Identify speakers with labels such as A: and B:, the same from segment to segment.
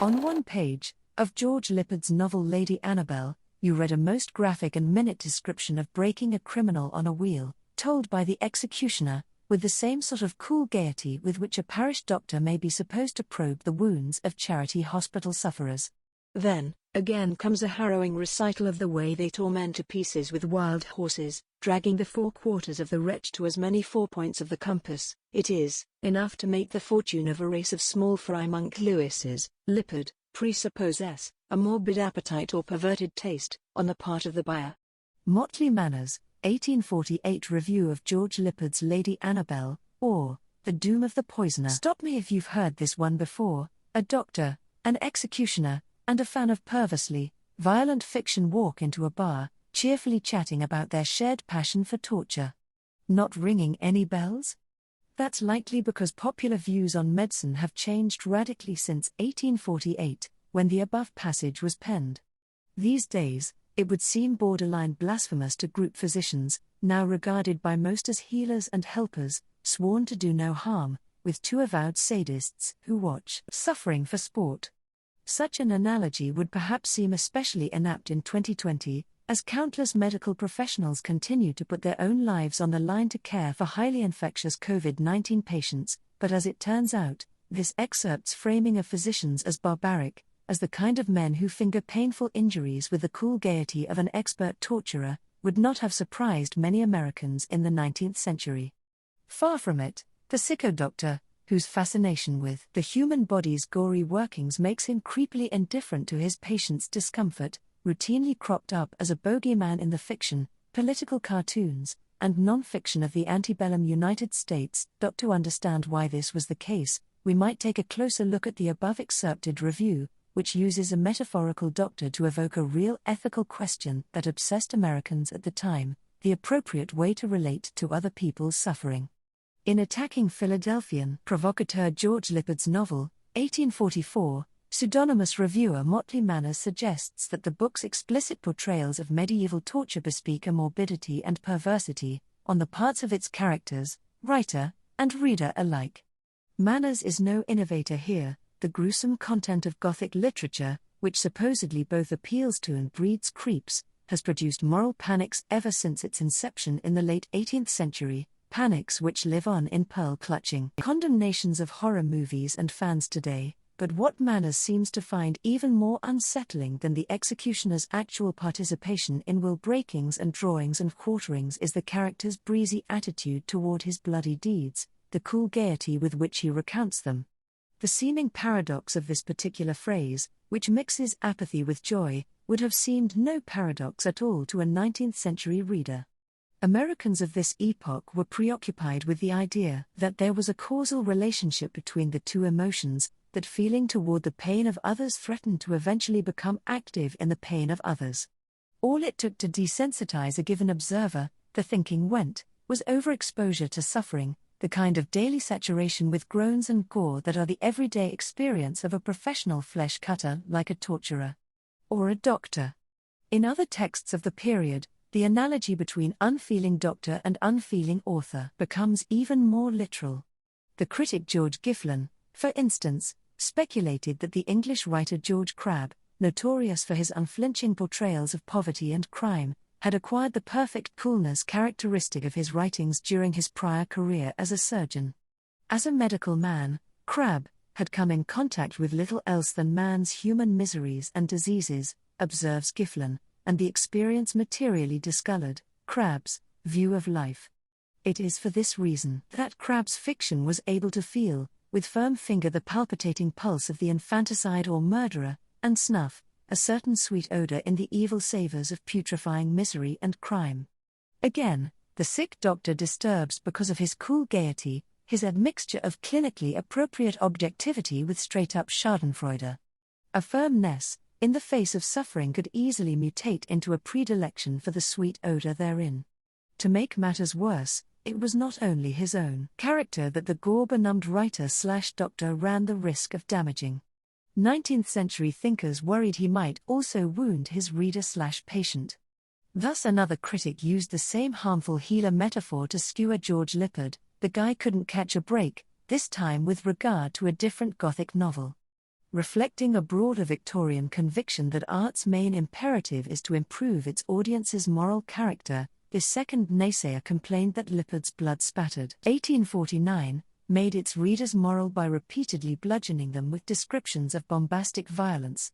A: On one page of George Lippard's novel Lady Annabel, you read a most graphic and minute description of breaking a criminal on a wheel, told by the executioner, with the same sort of cool gaiety with which a parish doctor may be supposed to probe the wounds of charity hospital sufferers. Then, again comes a harrowing recital of the way they tore men to pieces with wild horses, dragging the 4/4 of the wretch to as many 4 points of the compass. It is enough to make the fortune of a race of small fry monk Lewises. Lippard presupposes a morbid appetite or perverted taste on the part of the buyer. Motley Manners, 1848 review of George Lippard's Lady Annabel, or The Doom of the Poisoner. Stop me if you've heard this one before. A doctor, an executioner, and a fan of perversely violent fiction walk into a bar, cheerfully chatting about their shared passion for torture. Not ringing any bells? That's likely because popular views on medicine have changed radically since 1848, when the above passage was penned. These days, it would seem borderline blasphemous to group physicians, now regarded by most as healers and helpers, sworn to do no harm, with two avowed sadists who watch suffering for sport. Such an analogy would perhaps seem especially inapt in 2020, as countless medical professionals continue to put their own lives on the line to care for highly infectious COVID-19 patients, but as it turns out, this excerpt's framing of physicians as barbaric, as the kind of men who finger painful injuries with the cool gaiety of an expert torturer, would not have surprised many Americans in the 19th century. Far from it, the Sicko doctor, whose fascination with the human body's gory workings makes him creepily indifferent to his patients' discomfort, routinely cropped up as a bogeyman in the fiction, political cartoons, and non-fiction of the antebellum United States. To understand why this was the case, we might take a closer look at the above excerpted review, which uses a metaphorical doctor to evoke a real ethical question that obsessed Americans at the time: the appropriate way to relate to other people's suffering. In attacking Philadelphian provocateur George Lippard's novel, 1844, pseudonymous reviewer Motley Manners suggests that the book's explicit portrayals of medieval torture bespeak a morbidity and perversity on the parts of its characters, writer, and reader alike. Manners is no innovator here. The gruesome content of Gothic literature, which supposedly both appeals to and breeds creeps, has produced moral panics ever since its inception in the late 18th century, panics which live on in pearl-clutching condemnations of horror movies and fans today. But what Manners seems to find even more unsettling than the executioner's actual participation in will breakings and drawings and quarterings is the character's breezy attitude toward his bloody deeds, the cool gaiety with which he recounts them. The seeming paradox of this particular phrase, which mixes apathy with joy, would have seemed no paradox at all to a 19th-century reader. Americans of this epoch were preoccupied with the idea that there was a causal relationship between the two emotions, that feeling toward the pain of others threatened to eventually become active in the pain of others. All it took to desensitize a given observer, the thinking went, was overexposure to suffering, the kind of daily saturation with groans and gore that are the everyday experience of a professional flesh cutter like a torturer or a doctor. In other texts of the period, the analogy between unfeeling doctor and unfeeling author becomes even more literal. The critic George Gifflen, for instance, speculated that the English writer George Crabbe, notorious for his unflinching portrayals of poverty and crime, had acquired the perfect coolness characteristic of his writings during his prior career as a surgeon. As a medical man, Crabbe had come in contact with little else than man's human miseries and diseases, observes Gifflen, and the experience materially discolored Crabbe's view of life. It is for this reason that Crabbe's fiction was able to feel, with firm finger, the palpitating pulse of the infanticide or murderer, and snuff a certain sweet odor in the evil savors of putrefying misery and crime. Again, the sick doctor disturbs because of his cool gaiety, his admixture of clinically appropriate objectivity with straight-up schadenfreude. A firmness in the face of suffering could easily mutate into a predilection for the sweet odor therein. To make matters worse, it was not only his own character that the gore-benumbed writer/doctor ran the risk of damaging. 19th-century thinkers worried he might also wound his reader/patient. Thus another critic used the same harmful healer metaphor to skewer George Lippard: the guy couldn't catch a break, this time with regard to a different Gothic novel. Reflecting a broader Victorian conviction that art's main imperative is to improve its audience's moral character, this second naysayer complained that Lippard's blood-spattered 1849 made its readers moral by repeatedly bludgeoning them with descriptions of bombastic violence.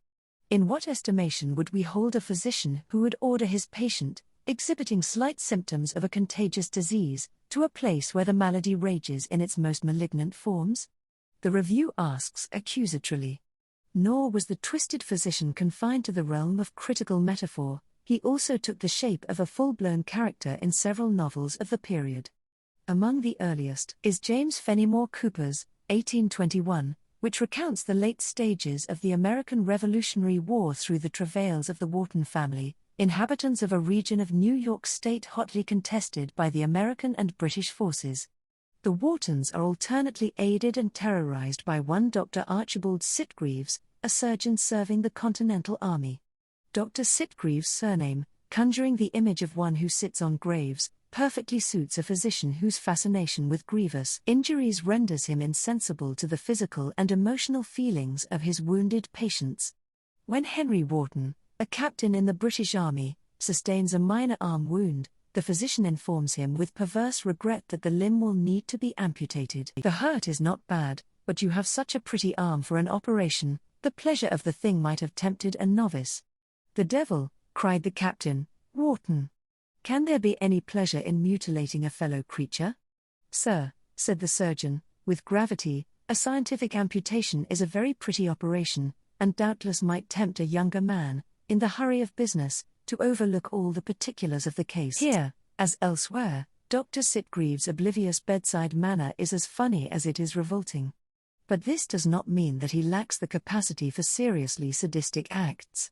A: In what estimation would we hold a physician who would order his patient, exhibiting slight symptoms of a contagious disease, to a place where the malady rages in its most malignant forms? The review asks accusatorily. Nor was the twisted physician confined to the realm of critical metaphor, he also took the shape of a full-blown character in several novels of the period. Among the earliest is James Fenimore Cooper's 1821, which recounts the late stages of the American Revolutionary War through the travails of the Wharton family, inhabitants of a region of New York State hotly contested by the American and British forces. The Whartons are alternately aided and terrorized by one Dr. Archibald Sitgreaves, a surgeon serving the Continental Army. Dr. Sitgreaves' surname, conjuring the image of one who sits on graves, perfectly suits a physician whose fascination with grievous injuries renders him insensible to the physical and emotional feelings of his wounded patients. When Henry Wharton, a captain in the British Army, sustains a minor arm wound, the physician informs him with perverse regret that the limb will need to be amputated. The hurt is not bad, but you have such a pretty arm for an operation, the pleasure of the thing might have tempted a novice. The devil, cried the captain, Wharton. Can there be any pleasure in mutilating a fellow creature? Sir, said the surgeon, with gravity, a scientific amputation is a very pretty operation, and doubtless might tempt a younger man, in the hurry of business, to overlook all the particulars of the case. Here, as elsewhere, Dr. Sitgreaves' oblivious bedside manner is as funny as it is revolting. But this does not mean that he lacks the capacity for seriously sadistic acts.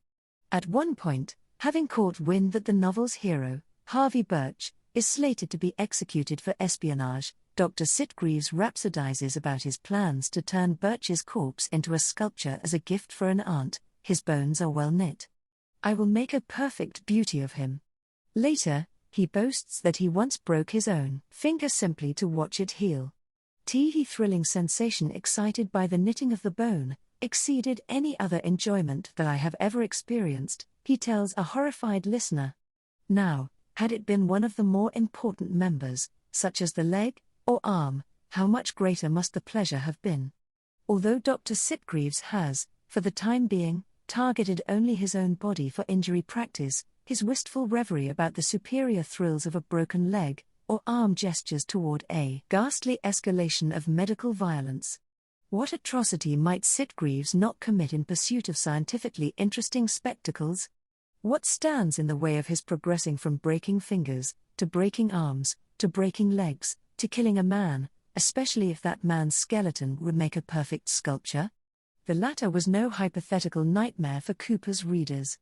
A: At one point, having caught wind that the novel's hero, Harvey Birch, is slated to be executed for espionage, Dr. Sitgreaves rhapsodizes about his plans to turn Birch's corpse into a sculpture as a gift for an aunt. His bones are well knit. I will make a perfect beauty of him. Later, he boasts that he once broke his own finger simply to watch it heal. The thrilling sensation excited by the knitting of the bone exceeded any other enjoyment that I have ever experienced, he tells a horrified listener. Now, had it been one of the more important members, such as the leg or arm, how much greater must the pleasure have been. Although Dr. Sitgreaves has, for the time being, targeted only his own body for injury practice, his wistful reverie about the superior thrills of a broken leg or arm gestures toward a ghastly escalation of medical violence. What atrocity might Sitgreaves not commit in pursuit of scientifically interesting spectacles? What stands in the way of his progressing from breaking fingers, to breaking arms, to breaking legs, to killing a man, especially if that man's skeleton would make a perfect sculpture? The latter was no hypothetical nightmare for Cooper's readers.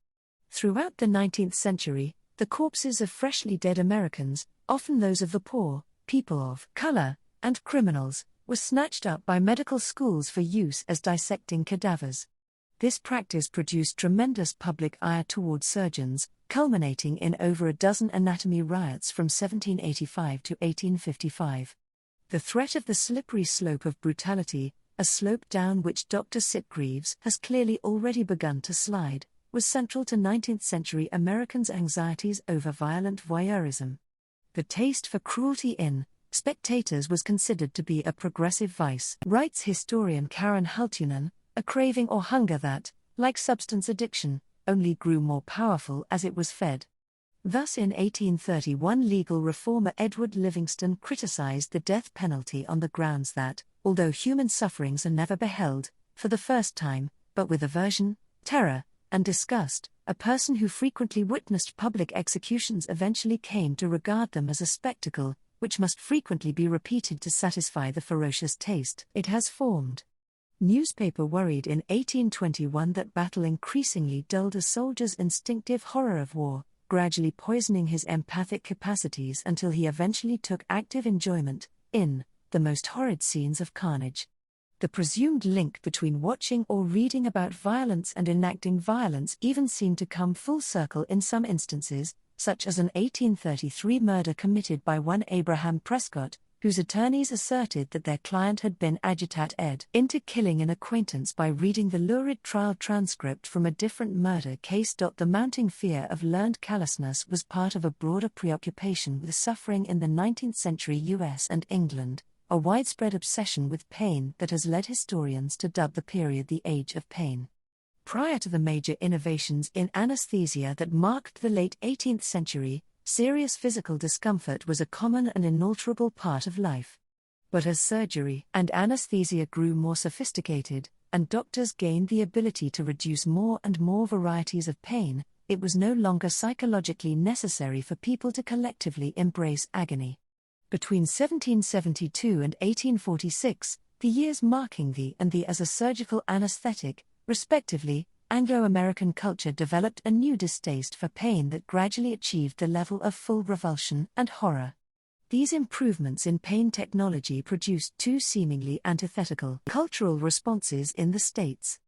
A: Throughout the 19th century, the corpses of freshly dead Americans, often those of the poor, people of color, and criminals, were snatched up by medical schools for use as dissecting cadavers. This practice produced tremendous public ire toward surgeons, culminating in over a dozen anatomy riots from 1785 to 1855. The threat of the slippery slope of brutality, a slope down which Dr. Sitgreaves has clearly already begun to slide, was central to 19th-century Americans' anxieties over violent voyeurism. The taste for cruelty in spectators was considered to be a progressive vice, writes historian Karen Haltunen, a craving or hunger that, like substance addiction, only grew more powerful as it was fed. Thus in 1831 legal reformer Edward Livingston criticized the death penalty on the grounds that, although human sufferings are never beheld, for the first time, but with aversion, terror, and disgust, a person who frequently witnessed public executions eventually came to regard them as a spectacle, which must frequently be repeated to satisfy the ferocious taste it has formed. Newspaper worried in 1821 that battle increasingly dulled a soldier's instinctive horror of war, gradually poisoning his empathic capacities until he eventually took active enjoyment in the most horrid scenes of carnage. The presumed link between watching or reading about violence and enacting violence even seemed to come full circle in some instances, such as an 1833 murder committed by one Abraham Prescott, whose attorneys asserted that their client had been agitat ed into killing an acquaintance by reading the lurid trial transcript from a different murder case. The mounting fear of learned callousness was part of a broader preoccupation with suffering in the 19th century US and England, a widespread obsession with pain that has led historians to dub the period the Age of Pain. Prior to the major innovations in anesthesia that marked the late 18th century, serious physical discomfort was a common and inalterable part of life. But as surgery and anesthesia grew more sophisticated, and doctors gained the ability to reduce more and more varieties of pain, it was no longer psychologically necessary for people to collectively embrace agony. Between 1772 and 1846, the years marking the and the as a surgical anesthetic, respectively, Anglo-American culture developed a new distaste for pain that gradually achieved the level of full revulsion and horror. These improvements in pain technology produced two seemingly antithetical cultural responses in the States.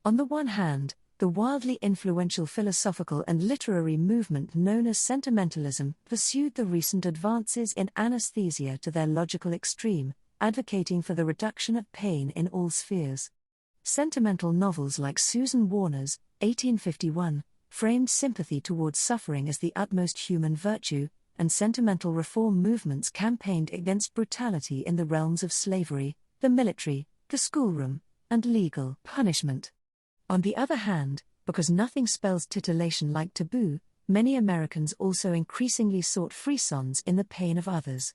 A: On the one hand, the wildly influential philosophical and literary movement known as sentimentalism pursued the recent advances in anesthesia to their logical extreme, advocating for the reduction of pain in all spheres. Sentimental novels like Susan Warner's, 1851, framed sympathy towards suffering as the utmost human virtue, and sentimental reform movements campaigned against brutality in the realms of slavery, the military, the schoolroom, and legal punishment. On the other hand, because nothing spells titillation like taboo, many Americans also increasingly sought frisons in the pain of others.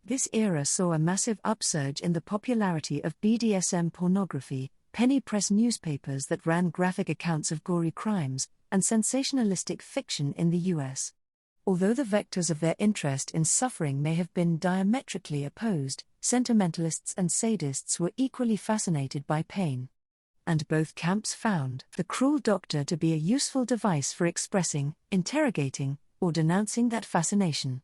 A: This era saw a massive upsurge in the popularity of BDSM pornography, penny press newspapers that ran graphic accounts of gory crimes, and sensationalistic fiction in the US. Although the vectors of their interest in suffering may have been diametrically opposed, sentimentalists and sadists were equally fascinated by pain. And both camps found the cruel doctor to be a useful device for expressing, interrogating, or denouncing that fascination.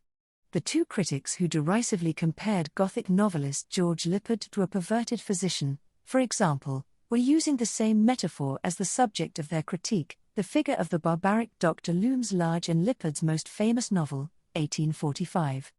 A: The two critics who derisively compared Gothic novelist George Lippard to a perverted physician, for example, were using the same metaphor as the subject of their critique. The figure of the barbaric doctor looms large in Lippard's most famous novel, 1845.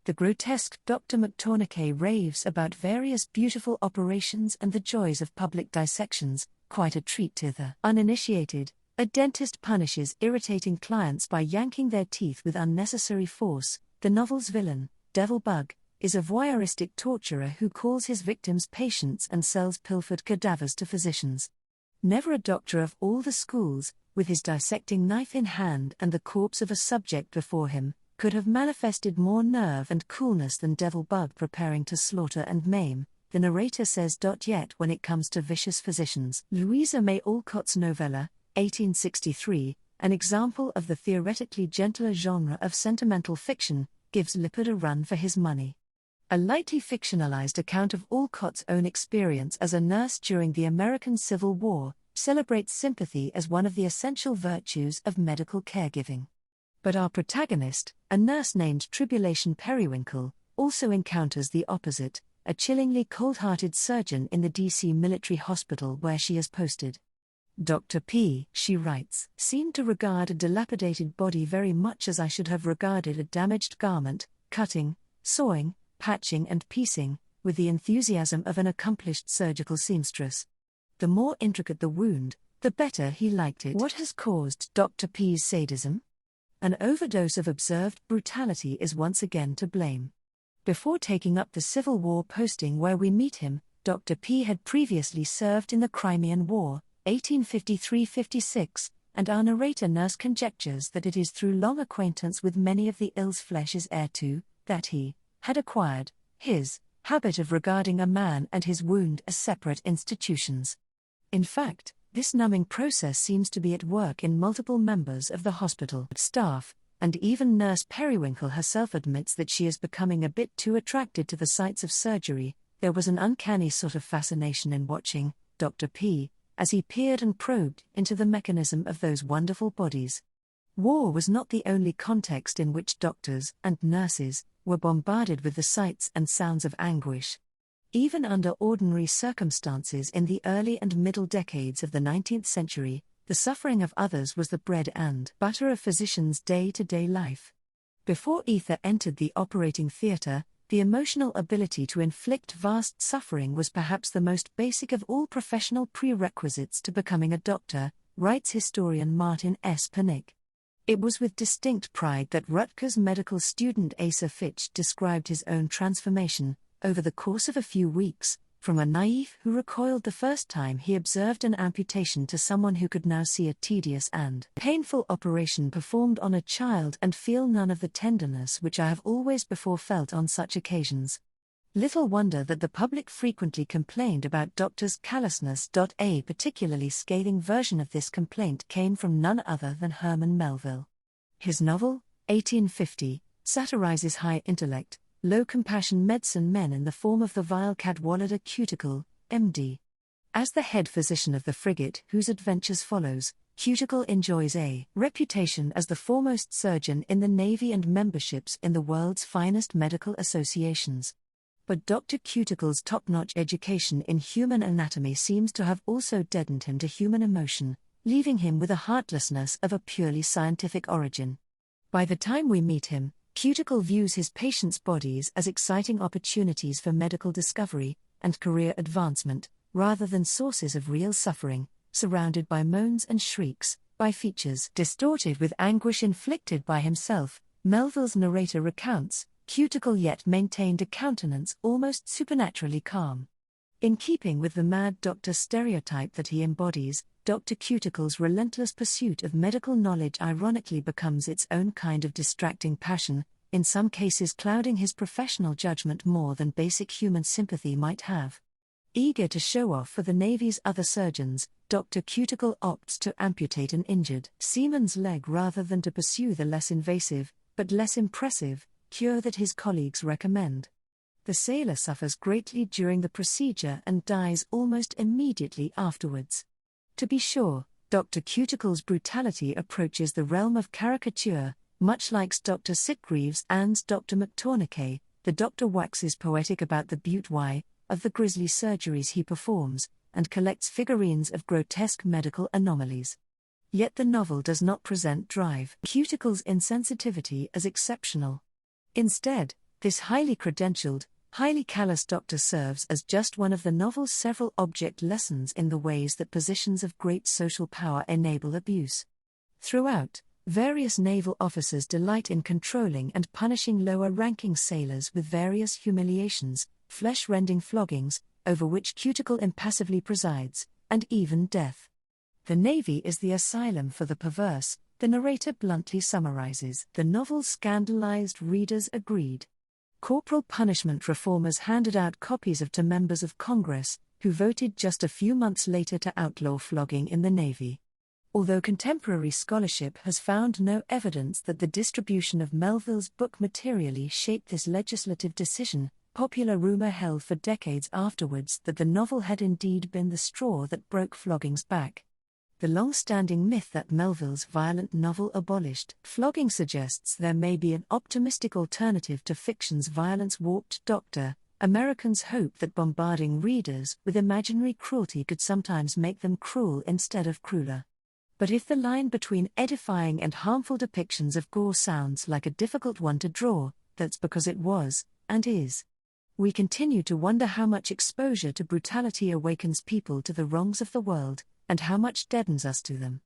A: The grotesque Dr. McTourniquet raves about various beautiful operations and the joys of public dissections, quite a treat to the uninitiated. A dentist punishes irritating clients by yanking their teeth with unnecessary force. The novel's villain, Devil Bug, is a voyeuristic torturer who calls his victims patients and sells pilfered cadavers to physicians. Never a doctor of all the schools, with his dissecting knife in hand and the corpse of a subject before him, could have manifested more nerve and coolness than Devil Bug preparing to slaughter and maim, the narrator says. Yet when it comes to vicious physicians, Louisa May Alcott's novella, 1863, an example of the theoretically gentler genre of sentimental fiction, gives Lippard a run for his money. A lightly fictionalized account of Alcott's own experience as a nurse during the American Civil War celebrates sympathy as one of the essential virtues of medical caregiving. But our protagonist, a nurse named Tribulation Periwinkle, also encounters the opposite, a chillingly cold-hearted surgeon in the D.C. military hospital where she is posted. Dr. P, she writes, seemed to regard a dilapidated body very much as I should have regarded a damaged garment, cutting, sawing, patching and piecing, with the enthusiasm of an accomplished surgical seamstress. The more intricate the wound, the better he liked it. What has caused Dr. P's sadism? An overdose of observed brutality is once again to blame. Before taking up the Civil War posting where we meet him, Dr. P had previously served in the Crimean War, 1853-56, and our narrator nurse conjectures that it is through long acquaintance with many of the ills flesh is heir to, that he had acquired his habit of regarding a man and his wound as separate institutions. In fact, this numbing process seems to be at work in multiple members of the hospital staff, and even Nurse Periwinkle herself admits that she is becoming a bit too attracted to the sights of surgery. There was an uncanny sort of fascination in watching Dr. P, as he peered and probed into the mechanism of those wonderful bodies. War was not the only context in which doctors and nurses were bombarded with the sights and sounds of anguish. Even under ordinary circumstances in the early and middle decades of the 19th century, the suffering of others was the bread and butter of physicians' day-to-day life. Before ether entered the operating theatre, The emotional ability to inflict vast suffering was perhaps the most basic of all professional prerequisites to becoming a doctor, writes historian Martin S. Panik. It was with distinct pride that Rutgers medical student Asa Fitch described his own transformation, over the course of a few weeks, from a naïve who recoiled the first time he observed an amputation to someone who could now see a tedious and painful operation performed on a child and feel none of the tenderness which I have always before felt on such occasions. Little wonder that the public frequently complained about doctors' callousness. A particularly scathing version of this complaint came from none other than Herman Melville. His novel, 1850, satirizes high intellect, low compassion medicine men in the form of the vile Cadwallader Cuticle, M.D. As the head physician of the frigate whose adventures follows, Cuticle enjoys a reputation as the foremost surgeon in the Navy and memberships in the world's finest medical associations. But Dr. Cuticle's top-notch education in human anatomy seems to have also deadened him to human emotion, leaving him with a heartlessness of a purely scientific origin. By the time we meet him, Cuticle views his patients' bodies as exciting opportunities for medical discovery and career advancement, rather than sources of real suffering, surrounded by moans and shrieks, by features distorted with anguish inflicted by himself. Melville's narrator recounts, Cuticle yet maintained a countenance almost supernaturally calm. In keeping with the mad doctor stereotype that he embodies, Dr. Cuticle's relentless pursuit of medical knowledge ironically becomes its own kind of distracting passion, in some cases clouding his professional judgment more than basic human sympathy might have. Eager to show off for the Navy's other surgeons, Dr. Cuticle opts to amputate an injured seaman's leg rather than to pursue the less invasive, but less impressive, cure that his colleagues recommend. The sailor suffers greatly during the procedure and dies almost immediately afterwards. To be sure, Dr. Cuticle's brutality approaches the realm of caricature, much like Dr. Sitgreaves and Dr. McTourniquet. The doctor waxes poetic about the beauty of the grisly surgeries he performs, and collects figurines of grotesque medical anomalies. Yet the novel does not present Drive Cuticle's insensitivity as exceptional. Instead, this highly credentialed, highly callous doctor serves as just one of the novel's several object lessons in the ways that positions of great social power enable abuse. Throughout, various naval officers delight in controlling and punishing lower-ranking sailors with various humiliations, flesh-rending floggings, over which Cuticle impassively presides, and even death. The Navy is the asylum for the perverse, the narrator bluntly summarizes. The novel's scandalized readers agreed. Corporal punishment reformers handed out copies to members of Congress, who voted just a few months later to outlaw flogging in the Navy. Although contemporary scholarship has found no evidence that the distribution of Melville's book materially shaped this legislative decision, popular rumor held for decades afterwards that the novel had indeed been the straw that broke flogging's back. The long-standing myth that Melville's violent novel abolished flogging suggests there may be an optimistic alternative to fiction's violence-warped doctor. Americans hope that bombarding readers with imaginary cruelty could sometimes make them cruel instead of crueler. But if the line between edifying and harmful depictions of gore sounds like a difficult one to draw, that's because it was, and is. We continue to wonder how much exposure to brutality awakens people to the wrongs of the world, and how much deadens us to them.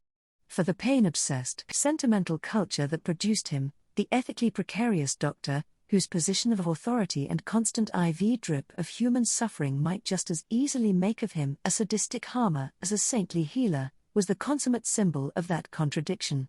A: For the pain-obsessed, sentimental culture that produced him, the ethically precarious doctor, whose position of authority and constant IV drip of human suffering might just as easily make of him a sadistic harmer as a saintly healer, was the consummate symbol of that contradiction.